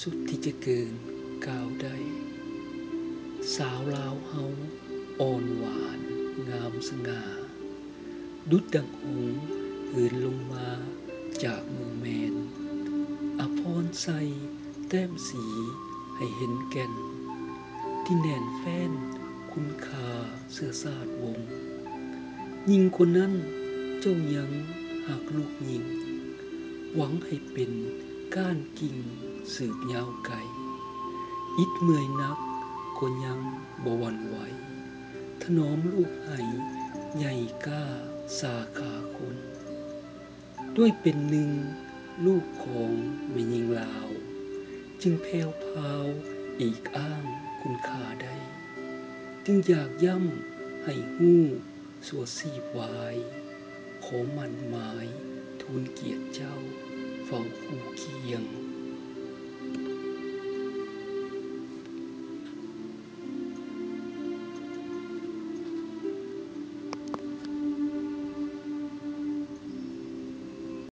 สุดที่จะเกินกล่าวได้สาวลาวเฮาอ่อนหวานงามสง่าดุจดังหงส์เหินลงมาจากเมืองแมนอภรณ์ใสแต้มสีให้เห็นแก่นที่แน่นแฟ้นคุณค่าเสื้อชาติวงศ์ยิ่งกว่านั้นเจ้ายังหากลูกยิงหวังให้เป็นก้านกิ่งสืบยาวไกลอิดเมื่อยนักก็ยังบ่หวั่นไหวถนอมลูกให้ใหญ่กล้าสาขาคนด้วยเป็นหนึ่งลูกของแม่หญิงลาวจึงแผ่วพราวอีกอ้างคุณค่าได้จึงอยากย้ำให้ฮู้สั่วชีพวายขอมั่นหมายทูลเกียรติเจ้าเฝ้าคู่เคียง